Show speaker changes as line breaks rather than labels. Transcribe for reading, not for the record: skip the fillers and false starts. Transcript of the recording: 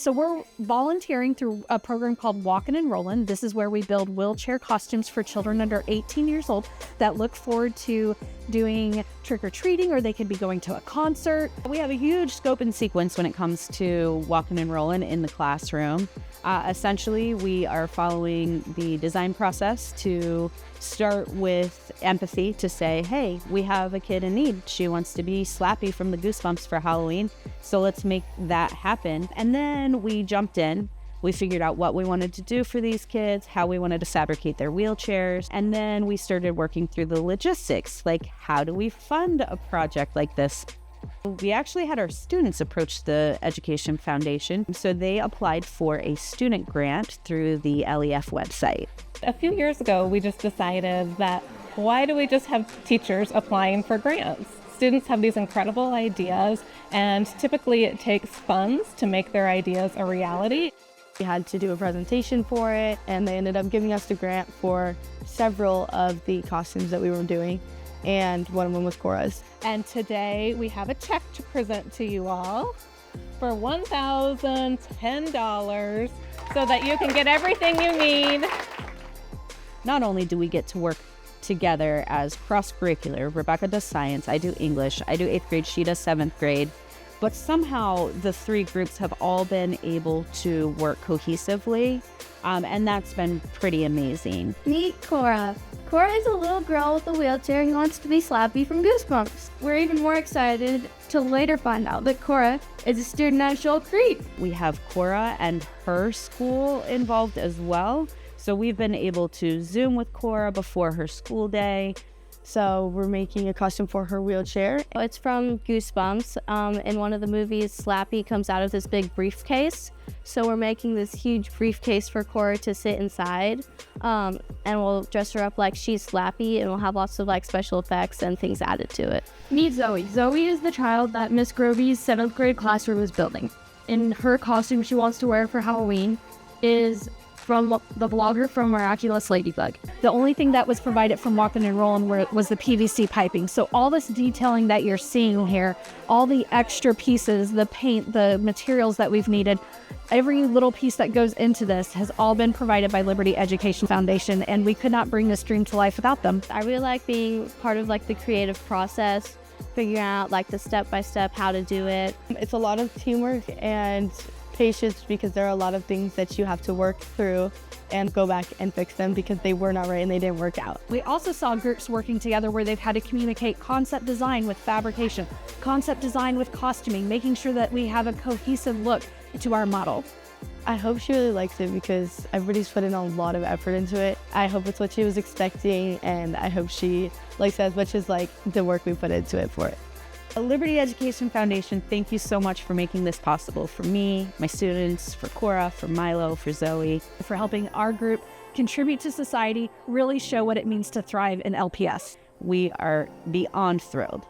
So we're volunteering through a program called Walkin and Rollin. This is where we build wheelchair costumes for children under 18 years old that look forward to doing trick-or-treating, or they could be going to a concert. We have a huge scope and sequence when it comes to Walkin and Rollin in the classroom. Essentially, we are following the design process to start with empathy to say, hey, we have a kid in need. She wants to be Slappy from the Goosebumps for Halloween, so let's make that happen. And then we jumped in. We figured out what we wanted to do for these kids, how we wanted to fabricate their wheelchairs, and then we started working through the logistics, like how do we fund a project like this? We actually had our students approach the Education Foundation, so they applied for a student grant through the LEF website.
A few years ago, we just decided that why do we just have teachers applying for grants? Students have these incredible ideas, and typically it takes funds to make their ideas a reality.
We had to do a presentation for it, and they ended up giving us the grant for several of the costumes that we were doing, and one of them was Kora's.
And today we have a check to present to you all for $1,010 so that you can get everything you need.
Not only do we get to work together as cross-curricular, Rebecca does science, I do English, I do 8th grade, she does 7th grade, but somehow the three groups have all been able to work cohesively, and that's been pretty amazing.
Meet Kora. Kora is a little girl with a wheelchair who wants to be Slappy from Goosebumps. We're even more excited to later find out that Kora is a student at Shoal Creek.
We have Kora and her school involved as well, so we've been able to Zoom with Kora before her school day.
So we're making a costume for her wheelchair.
It's from Goosebumps. In one of the movies, Slappy comes out of this big briefcase. So we're making this huge briefcase for Kora to sit inside. And we'll dress her up like she's Slappy, and we'll have lots of special effects and things added to it.
Meet Zoe. Zoe is the child that Miss Groby's 7th grade classroom is building. And her costume she wants to wear for Halloween is from the blogger from Miraculous Ladybug.
The only thing that was provided from Walkin and Rollin was the PVC piping. So all this detailing that you're seeing here, all the extra pieces, the paint, the materials that we've needed, every little piece that goes into this has all been provided by Liberty Education Foundation, and we could not bring this dream to life without them.
I really like being part of the creative process, figuring out the step-by-step how to do it.
It's a lot of teamwork and patience, because there are a lot of things that you have to work through and go back and fix them because they were not right and they didn't work out.
We also saw groups working together where they've had to communicate concept design with fabrication, concept design with costuming, making sure that we have a cohesive look to our model.
I hope she really likes it because everybody's put in a lot of effort into it. I hope it's what she was expecting, and I hope she likes it as much as the work we put into it for it.
Liberty Education Foundation, thank you so much for making this possible for me, my students, for Kora, for Milo, for Zoe, for helping our group contribute to society, really show what it means to thrive in LPS. We are beyond thrilled.